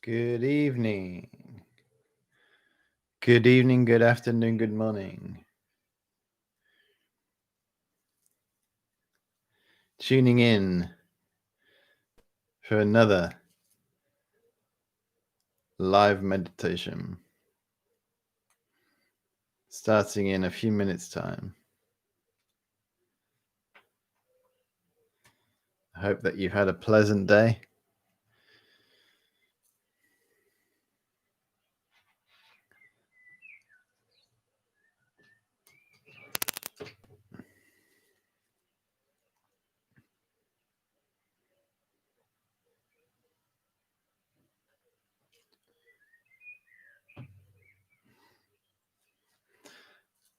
Good evening. Good evening, good afternoon, good morning. Tuning in for another live meditation. Starting in a few minutes' time. I hope that you've had a pleasant day.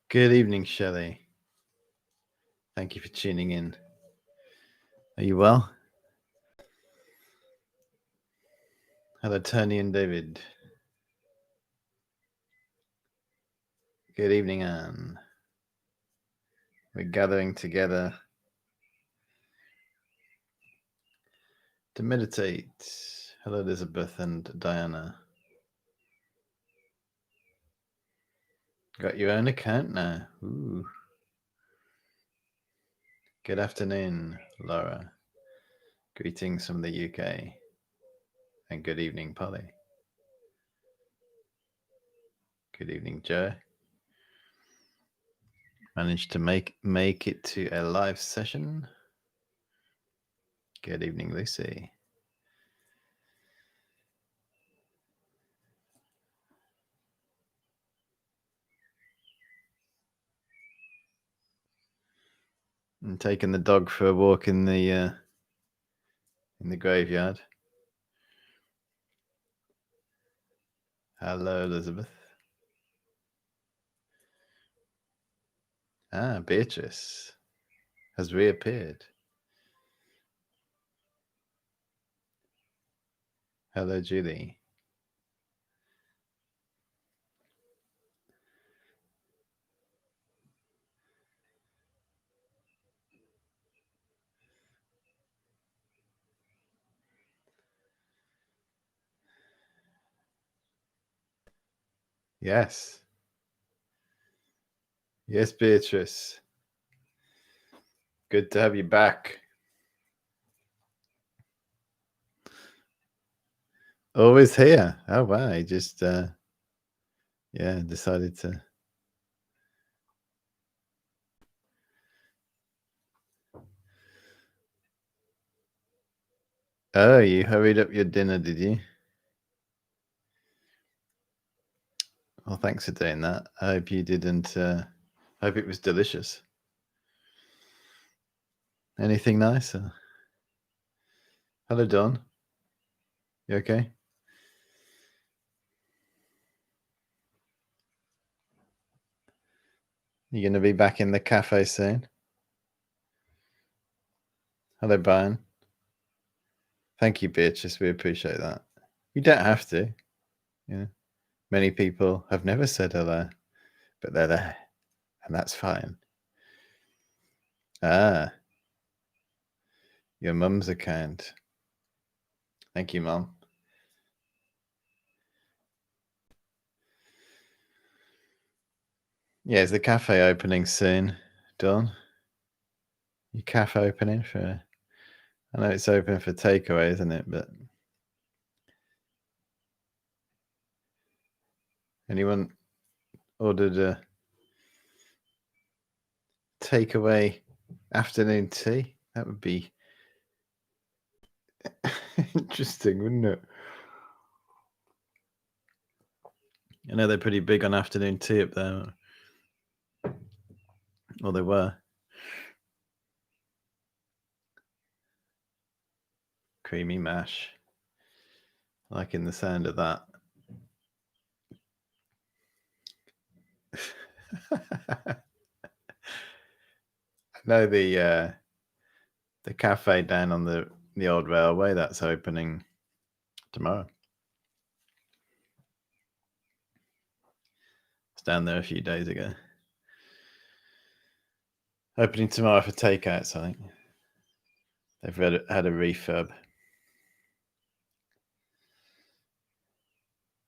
Good evening, Shelley. Thank you for tuning in. Are you well? Hello, Tony and David. Good evening, Anne. We're gathering together to meditate. Hello, Elizabeth and Diana. Got your own account now. Ooh. Good afternoon, Laura. Greetings from the UK. And good evening, Polly. Good evening, Joe. Managed to make it to a live session. Good evening, Lucy. I'm taking the dog for a walk in the graveyard. Hello, Elizabeth. Beatrice has reappeared. Hello, Julie. Yes. Yes, Beatrice. Good to have you back. Always here. Oh, wow. He just, decided to. Oh, you hurried up your dinner, did you? Well, thanks for doing that. I hope you didn't. Hope it was delicious. Anything nice? Hello, Don. You okay? You going to be back in the cafe soon? Hello, Brian. Thank you, Beatrice. We appreciate that. You don't have to. Yeah. Many people have never said hello, but they're there, and that's fine. Your mum's account. Thank you, Mum. Yeah, is the cafe opening soon, Dawn? Your cafe opening for? I know it's open for takeaway, isn't it? But anyone ordered a takeaway afternoon tea? That would be interesting, wouldn't it? I know they're pretty big on afternoon tea up there. Well, they were. Creamy mash. Liking the sound of that. I know the cafe down on the old railway, that's opening tomorrow. It's down there a few days ago. Opening tomorrow for takeouts, I think. They've had a refurb.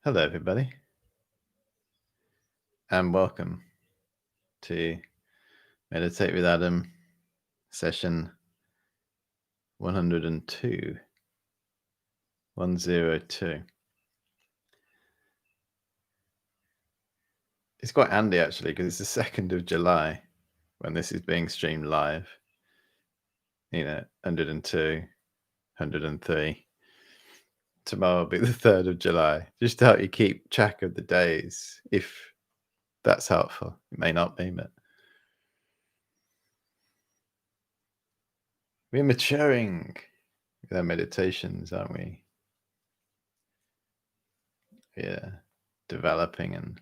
Hello, everybody, and welcome to Meditate with Adam, session 102. 102. It's quite handy, actually, because it's the 2nd of July when this is being streamed live. 102, 103. Tomorrow will be the 3rd of July, just to help you keep track of the days, if that's helpful. It may not be, but we're maturing with our meditations, aren't we? Yeah, developing, and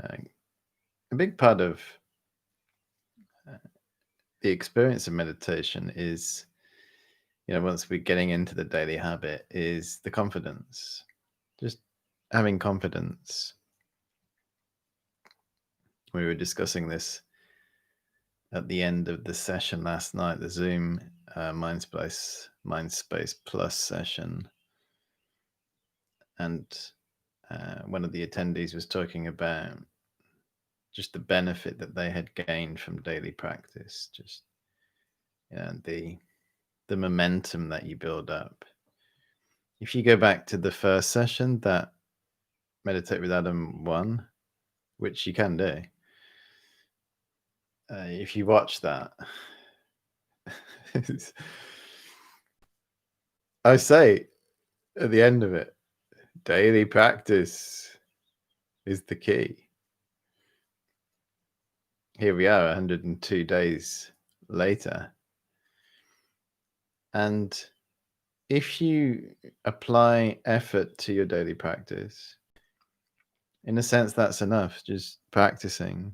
a big part of the experience of meditation is, once we're getting into the daily habit, is the confidence. Just having confidence. We were discussing this at the end of the session last night, the Zoom Mindspace Plus session. And one of the attendees was talking about just the benefit that they had gained from daily practice, just the momentum that you build up. If you go back to the first session, that Meditate with Adam 1, which you can do, if you watch that, I say at the end of it, daily practice is the key. Here we are, 102 days later. And if you apply effort to your daily practice, in a sense, that's enough. Just practicing,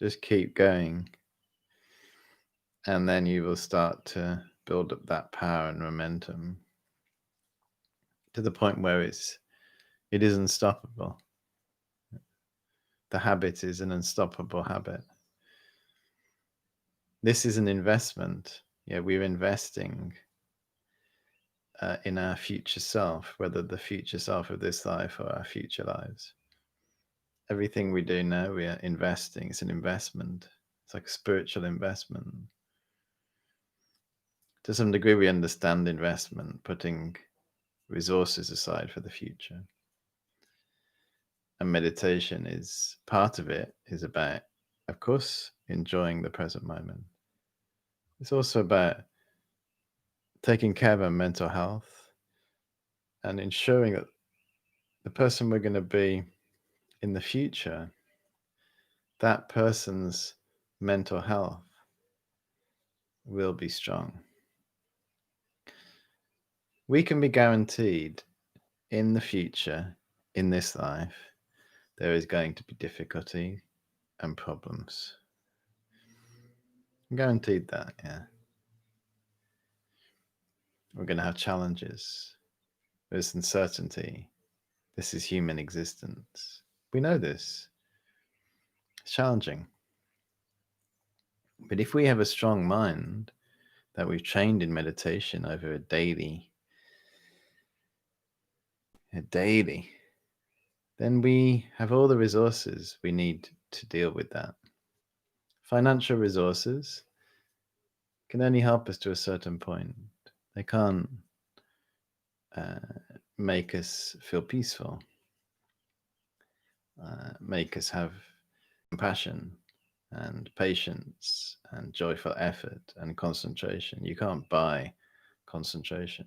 just keep going. And then you will start to build up that power and momentum to the point where it is unstoppable. The habit is an unstoppable habit. This is an investment. We're investing in our future self, whether the future self of this life or our future lives. Everything we do now, we are investing. It's an investment. It's like a spiritual investment. To some degree, we understand investment, putting resources aside for the future. And meditation is part of it, is about, of course, enjoying the present moment. It's also about taking care of our mental health and ensuring that the person we're going to be in the future, that person's mental health will be strong. We can be guaranteed in the future, in this life, there is going to be difficulty and problems. I'm guaranteed that, We're going to have challenges. There's uncertainty. This is human existence. We know this. It's challenging. But if we have a strong mind that we've trained in meditation over a daily, then we have all the resources we need to deal with that. Financial resources can only help us to a certain point. They can't make us feel peaceful, make us have compassion and patience and joyful effort and concentration. You can't buy concentration.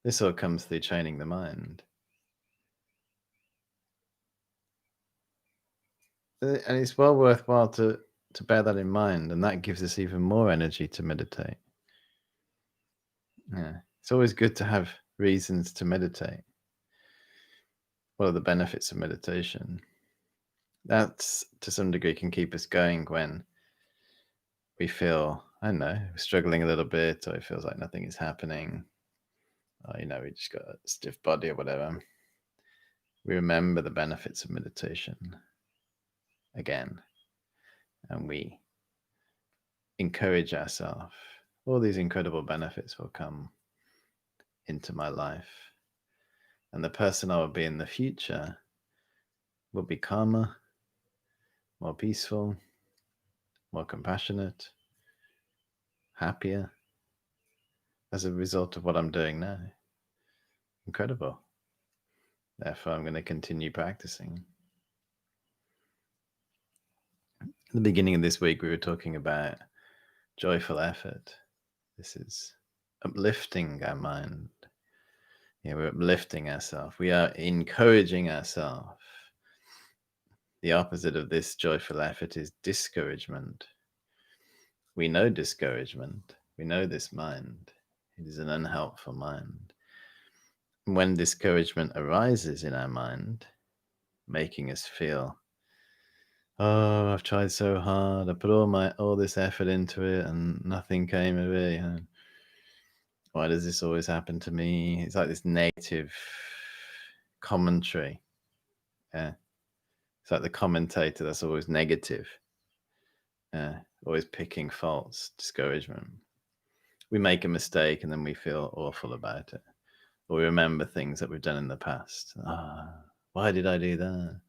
This all comes through training the mind. And it's well worthwhile to bear that in mind, and that gives us even more energy to meditate. It's always good to have reasons to meditate. What are the benefits of meditation? That's, to some degree, can keep us going when we feel, struggling a little bit, or it feels like nothing is happening, or, we just got a stiff body or whatever. We remember the benefits of meditation again, and we encourage ourselves. All these incredible benefits will come into my life. And the person I will be in the future will be calmer, more peaceful, more compassionate, happier as a result of what I'm doing now. Incredible. Therefore, I'm going to continue practicing. At the beginning of this week, we were talking about joyful effort. This is uplifting our mind. Yeah, we're uplifting ourselves. We are encouraging ourselves. The opposite of this joyful effort is discouragement. We know discouragement. We know this mind. It is an unhelpful mind. When discouragement arises in our mind, making us feel, oh, I've tried so hard, I put all this effort into it and nothing came of it. You know, why does this always happen to me? It's like this negative commentary. Yeah. It's like the commentator that's always negative. Always picking faults, discouragement. We make a mistake and then we feel awful about it. Or we remember things that we've done in the past. Why did I do that?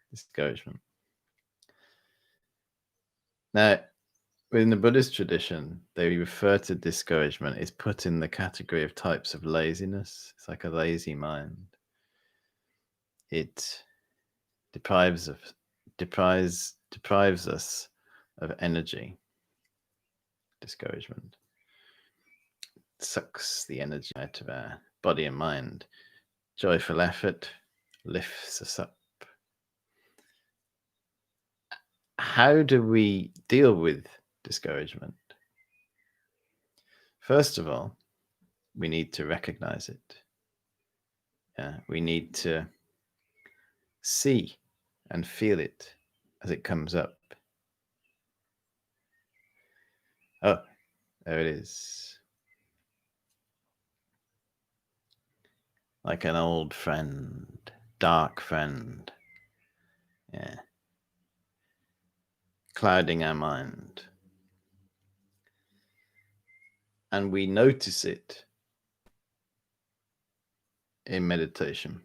Discouragement. Now, in the Buddhist tradition, they refer to discouragement as put in the category of types of laziness. It's like a lazy mind. It deprives us of energy. Discouragement sucks the energy out of our body and mind. Joyful effort lifts us up. How do we deal with discouragement? First of all, we need to recognize it. We need to see and feel it as it comes up. Oh, there it is. Like an old friend, dark friend. Yeah. Clouding our mind. And we notice it in meditation.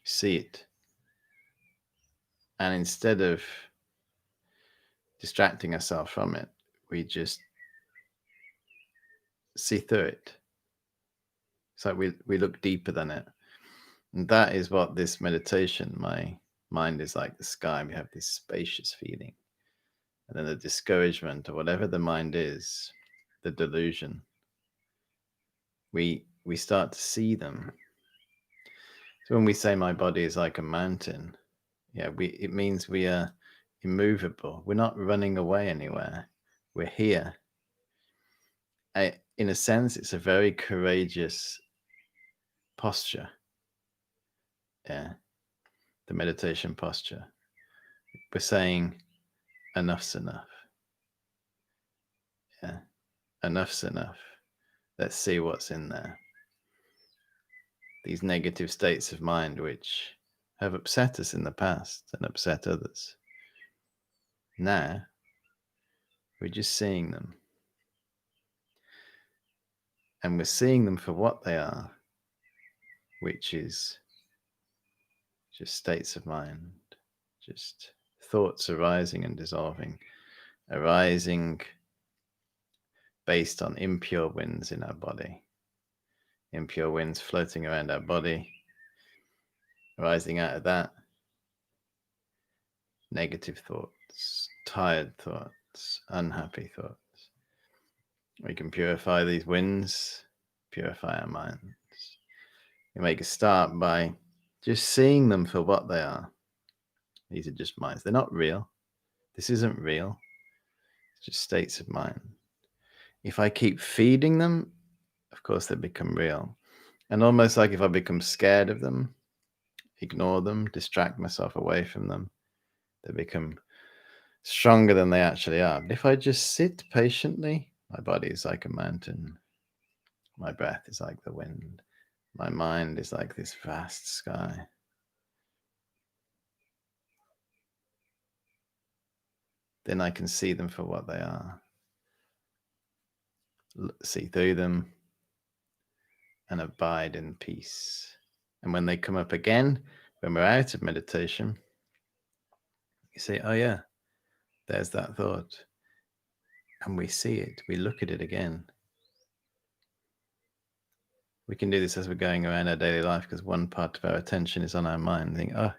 See it. And instead of distracting ourselves from it, we just see through it. It's like we look deeper than it. And that is what this meditation, my mind is like the sky. We have this spacious feeling. And then the discouragement or whatever the mind is, the delusion, we start to see them. So when we say my body is like a mountain, it means we are immovable. We're not running away anywhere. We're here. In a sense, it's a very courageous posture. Yeah, the meditation posture. We're saying enough's enough. Yeah, enough's enough. Let's see what's in there. These negative states of mind which have upset us in the past and upset others. Now, we're just seeing them. And we're seeing them for what they are, which is just states of mind, just thoughts arising and dissolving, arising based on impure winds in our body, impure winds floating around our body, arising out of that, negative thoughts, tired thoughts, unhappy thoughts. We can purify these winds, purify our minds. We make a start by just seeing them for what they are. These are just minds. They're not real. This isn't real. It's just states of mind. If I keep feeding them, of course they become real. And almost like if I become scared of them, ignore them, distract myself away from them, they become stronger than they actually are. But if I just sit patiently, my body is like a mountain. My breath is like the wind. My mind is like this vast sky. Then I can see them for what they are. see through them, and abide in peace. And when they come up again, when we're out of meditation, you say, oh yeah, there's that thought. And we see it, we look at it again. We can do this as we're going around our daily life, because one part of our attention is on our mind. Think, oh,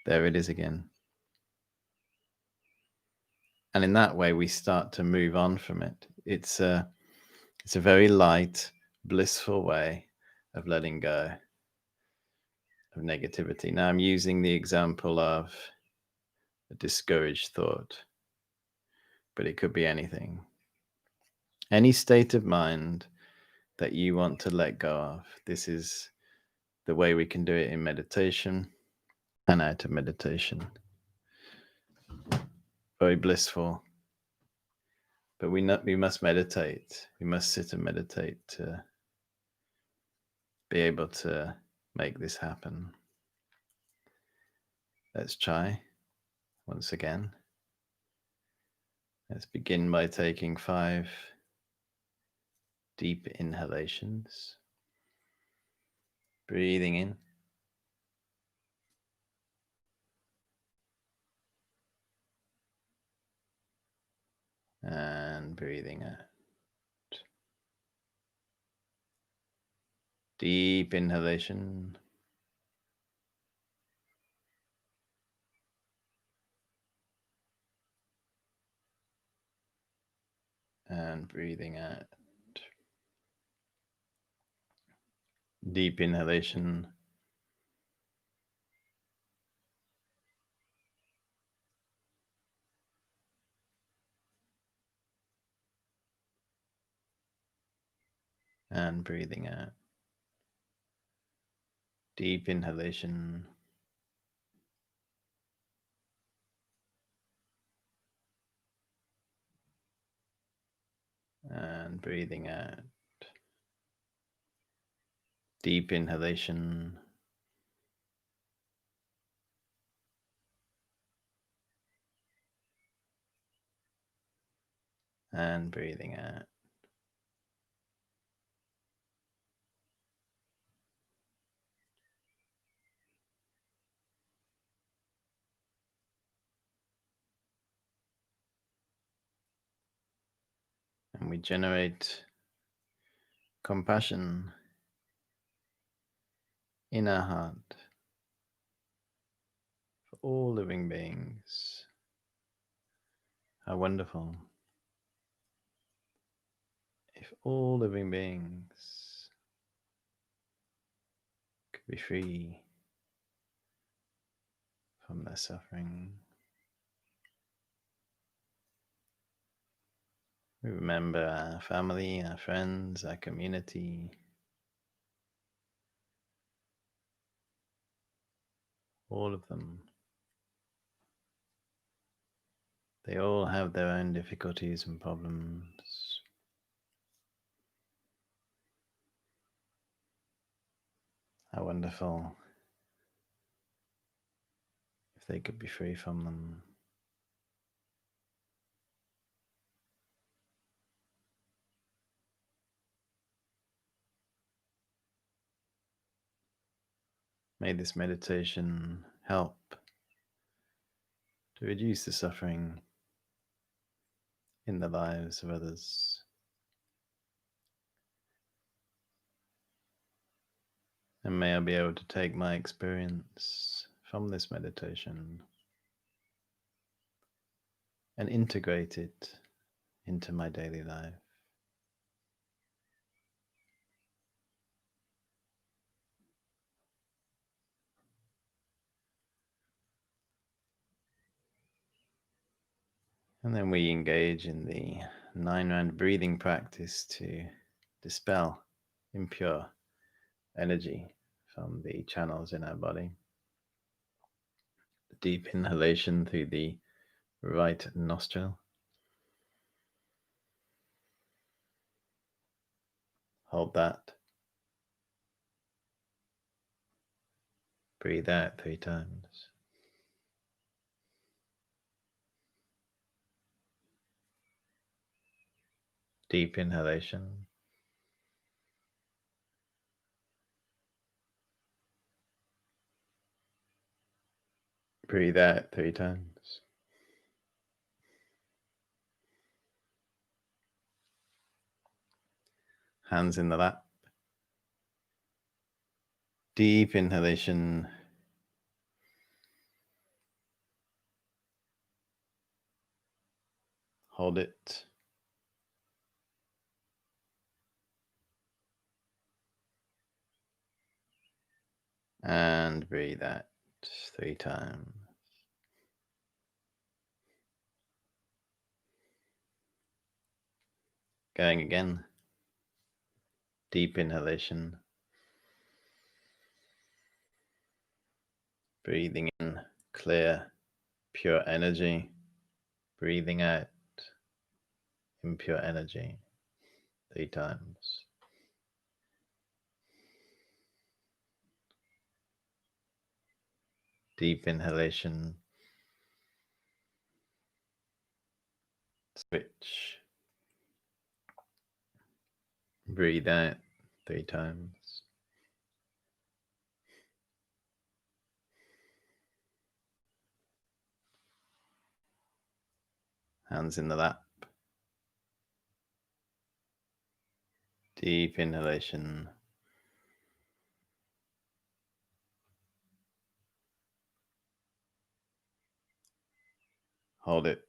there it is again. And in that way, we start to move on from it. It's a very light, blissful way of letting go of negativity. Now I'm using the example of a discouraged thought, but it could be anything. Any state of mind that you want to let go of. This is the way we can do it in meditation and out of meditation. Very blissful. But we must meditate. We must sit and meditate to be able to make this happen. Let's try once again. Let's begin by taking 5 deep inhalations. Breathing in. And breathing out. Deep inhalation. And breathing out. Deep inhalation. And breathing out. Deep inhalation. And breathing out. Deep inhalation. And breathing out. And we generate compassion in our heart for all living beings. How wonderful if all living beings could be free from their suffering. We remember our family, our friends, our community, all of them. They all have their own difficulties and problems. How wonderful if they could be free from them. May this meditation help to reduce the suffering in the lives of others. And may I be able to take my experience from this meditation and integrate it into my daily life. And then we engage in the 9-round breathing practice to dispel impure energy from the channels in our body. Deep inhalation through the right nostril. Hold that. Breathe out 3 times. Deep inhalation. Breathe out 3 times. Hands in the lap. Deep inhalation. Hold it. And breathe out 3 times. Going again. Deep inhalation. Breathing in clear, pure energy. Breathing out impure energy 3 times. Deep inhalation. Switch. Breathe out 3 times. Hands in the lap. Deep inhalation. Hold it.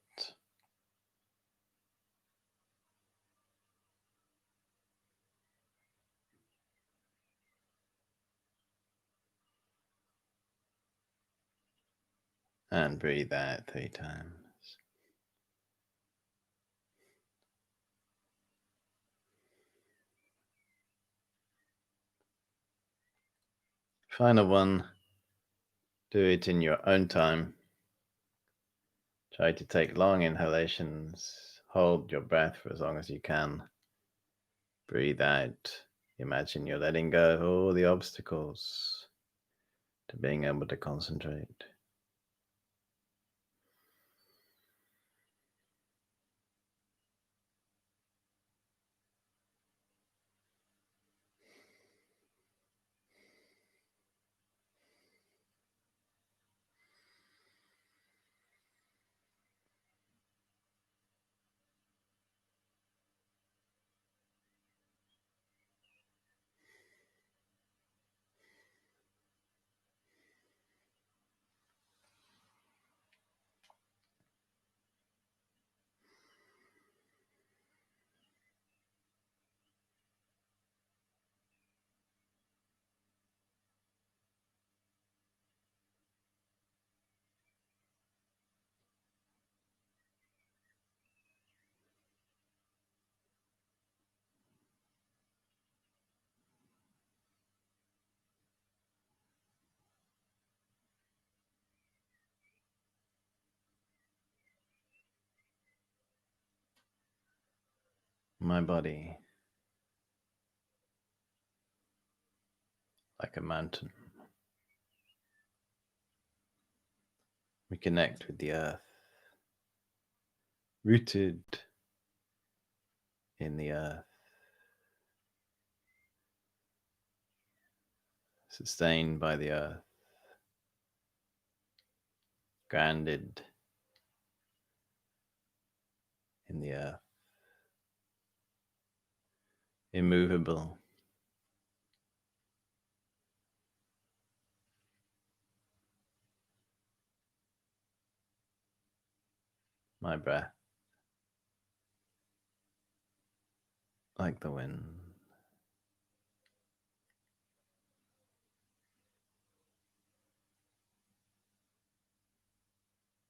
And breathe out 3 times. Final one. Do it in your own time. Try to take long inhalations. Hold your breath for as long as you can. Breathe out. Imagine you're letting go of all the obstacles to being able to concentrate. My body, like a mountain. We connect with the earth, rooted in the earth, sustained by the earth, grounded in the earth, immovable. My breath, like the wind,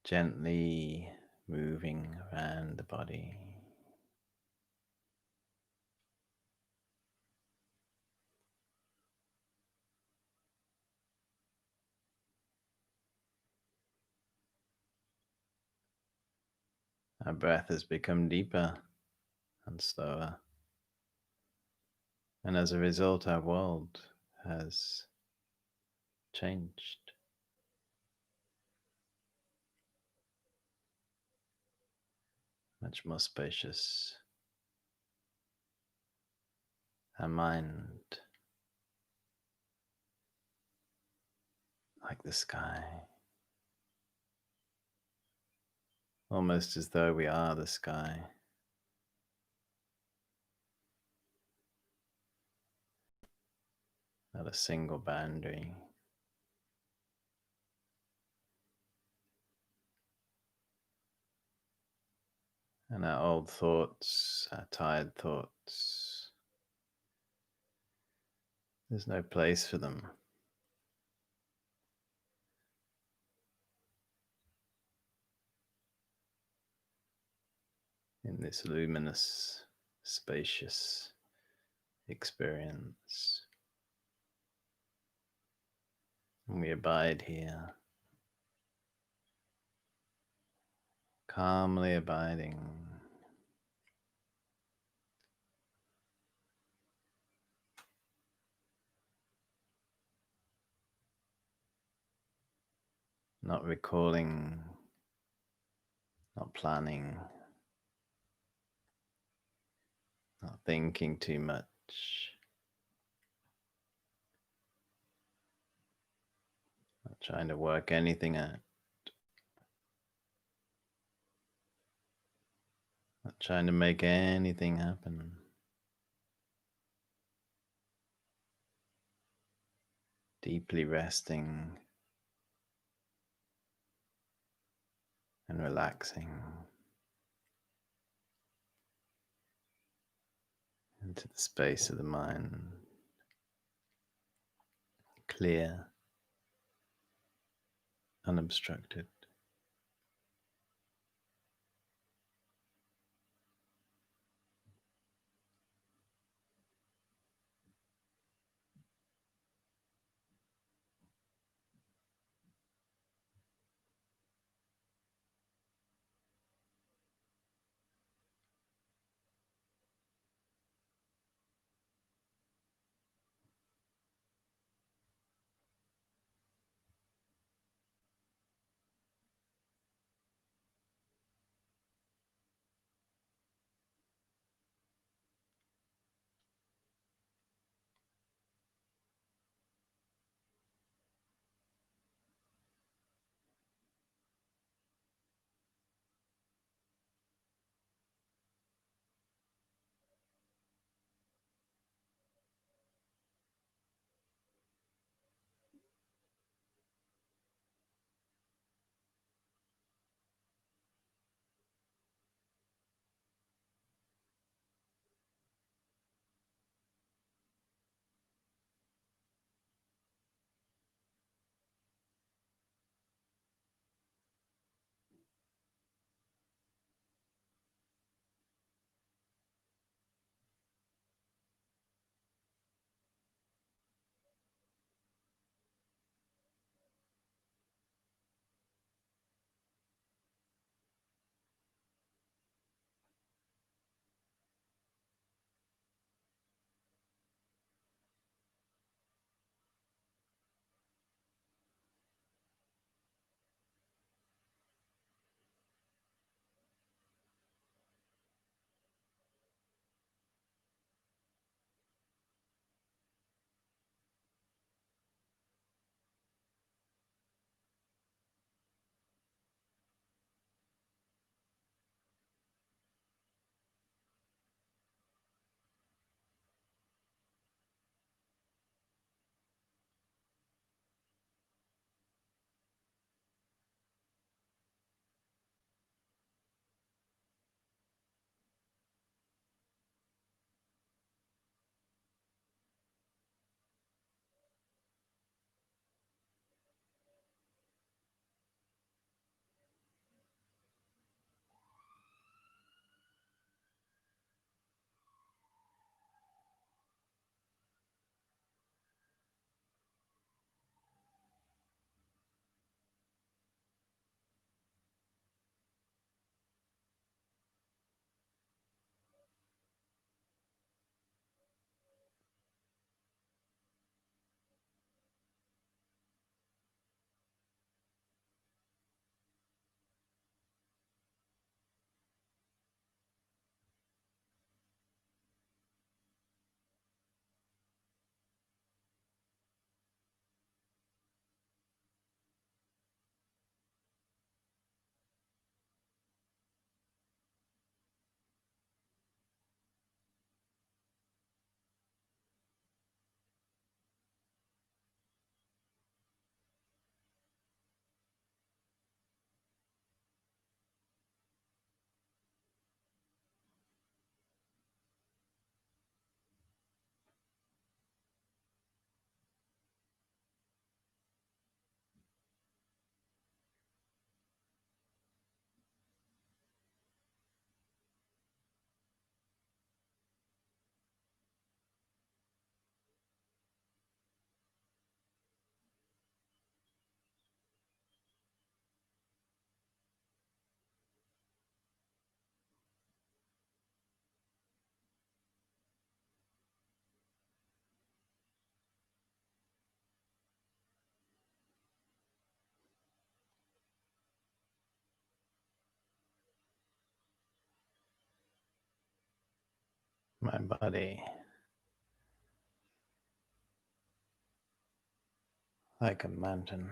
gently moving around the body. Our breath has become deeper and slower, and as a result, our world has changed. Much more spacious, our mind like the sky, almost as though we are the sky. Not a single boundary. And our old thoughts, our tired thoughts, there's no place for them. In this luminous, spacious experience. And we abide here, calmly abiding, not recalling, not planning, not thinking too much. Not trying to work anything out. Not trying to make anything happen. Deeply resting and relaxing into the space of the mind. Clear, unobstructed. my body like a mountain.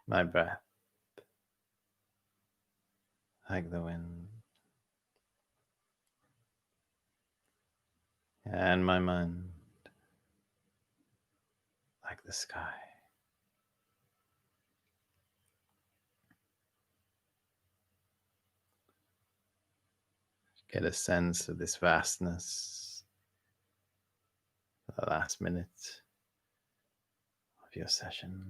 My breath like the wind. And my mind like the sky. Get a sense of this vastness for the last minute of your session.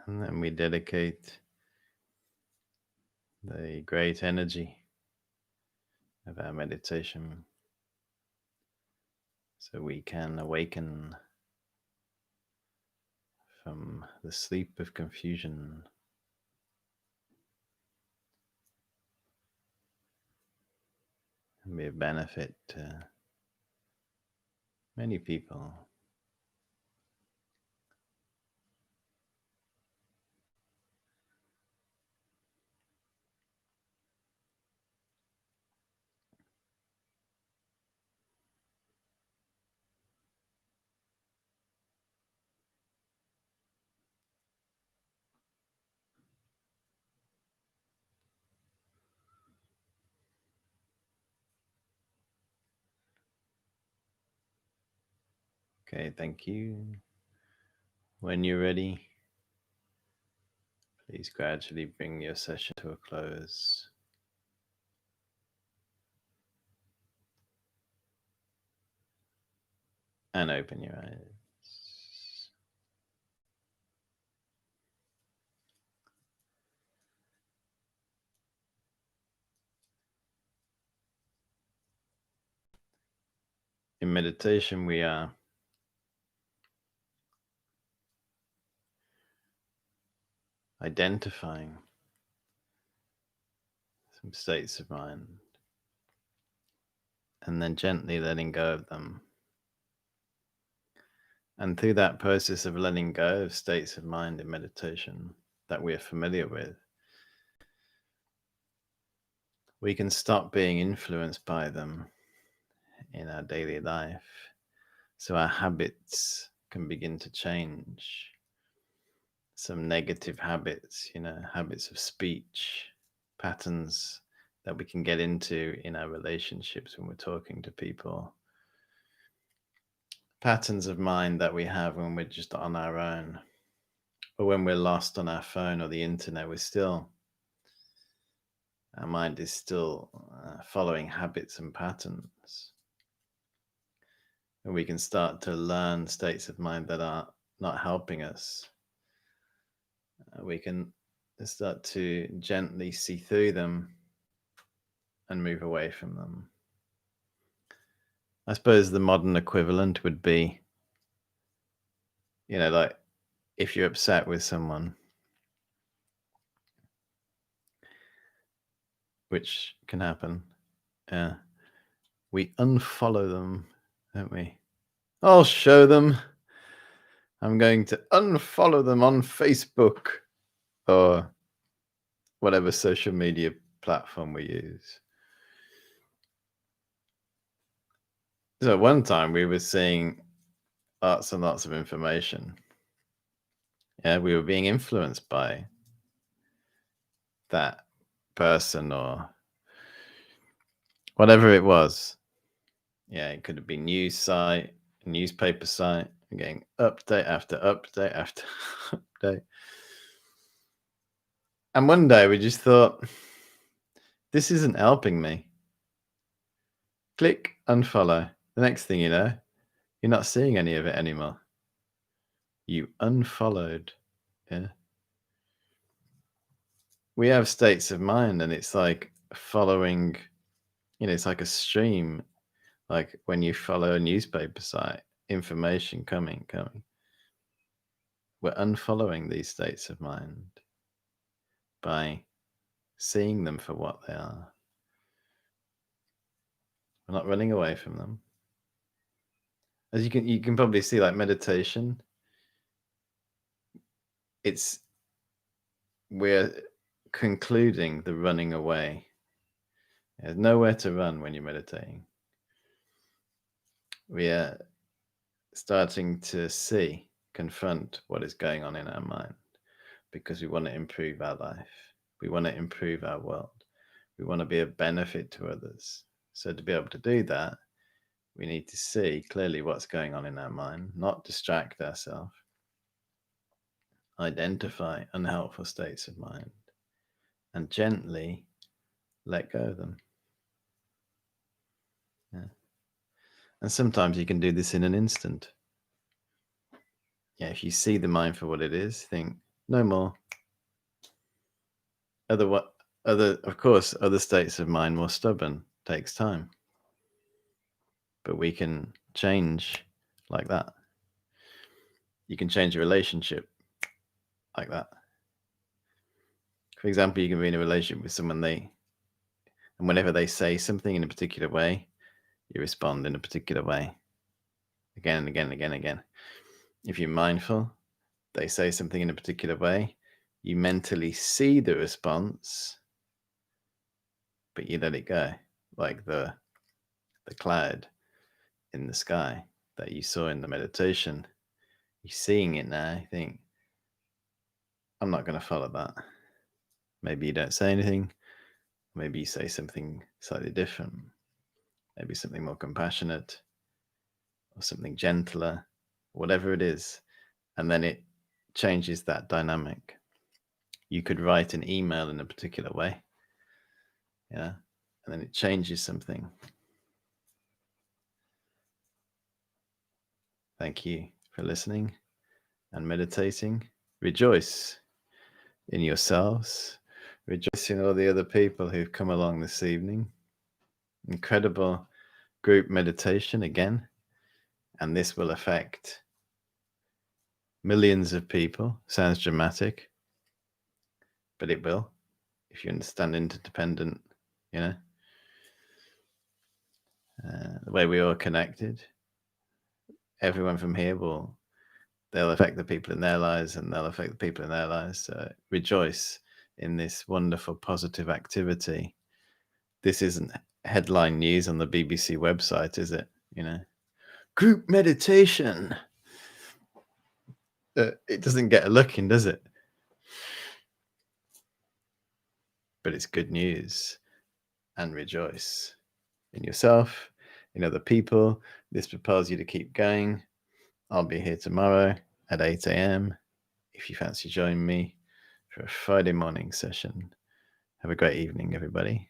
And then we dedicate the great energy of our meditation so we can awaken from the sleep of confusion and be of benefit to many people. Okay, thank you. When you're ready, please gradually bring your session to a close. And open your eyes. In meditation, we are identifying some states of mind and then gently letting go of them. And through that process of letting go of states of mind in meditation that we are familiar with, we can stop being influenced by them in our daily life. So our habits can begin to change. Some negative habits, habits of speech, patterns that we can get into in our relationships when we're talking to people, patterns of mind that we have when we're just on our own, or when we're lost on our phone or the internet. Our mind is still following habits and patterns. And we can start to learn states of mind that are not helping us. We can start to gently see through them and move away from them. I suppose the modern equivalent would be, like if you're upset with someone, which can happen, we unfollow them, don't we? I'll show them. I'm going to unfollow them on Facebook or whatever social media platform we use. So at one time we were seeing lots and lots of information, Yeah, we were being influenced by that person or whatever it was. Yeah, it could have been news site, newspaper site, getting update after update after update. And one day we just thought, this isn't helping me. Click unfollow. The next thing you know, you're not seeing any of it anymore. You unfollowed. Yeah. We have states of mind, and it's like following, it's like a stream. Like when you follow a newspaper site, information coming. We're unfollowing these states of mind by seeing them for what they are. We're not running away from them. As you can probably see, like meditation, we're concluding the running away. There's nowhere to run when you're meditating. We are starting to confront what is going on in our mind, because we want to improve our life. We want to improve our world. We want to be a benefit to others. So to be able to do that, we need to see clearly what's going on in our mind, not distract ourselves, identify unhelpful states of mind, and gently let go of them. Yeah. And sometimes you can do this in an instant. Yeah, if you see the mind for what it is, think, no more. Of course, other states of mind, more stubborn, takes time. But we can change like that. You can change a relationship like that. For example, you can be in a relationship with someone, and whenever they say something in a particular way, you respond in a particular way. Again and again and again and again. If you're mindful, they say something in a particular way, you mentally see the response, but you let it go, like the cloud in the sky that you saw in the meditation. You're seeing it now. You think, I'm not going to follow that. Maybe you don't say anything. Maybe you say something slightly different. Maybe something more compassionate or something gentler, whatever it is. And then it changes that dynamic. You could write an email in a particular way. Yeah. And then it changes something. Thank you for listening and meditating. Rejoice in yourselves. Rejoice in all the other people who've come along this evening. Incredible group meditation again. And this will affect millions of people. Sounds dramatic, but it will, if you understand interdependent, the way we are connected. Everyone from here they'll affect the people in their lives, and they'll affect the people in their lives. So rejoice in this wonderful positive activity. This isn't headline news on the BBC website, is it? Group meditation. It doesn't get a look in, does it? But it's good news. And rejoice in yourself, in other people. This propels you to keep going. I'll be here tomorrow at 8 a.m. if you fancy joining me for a Friday morning session. Have a great evening, everybody.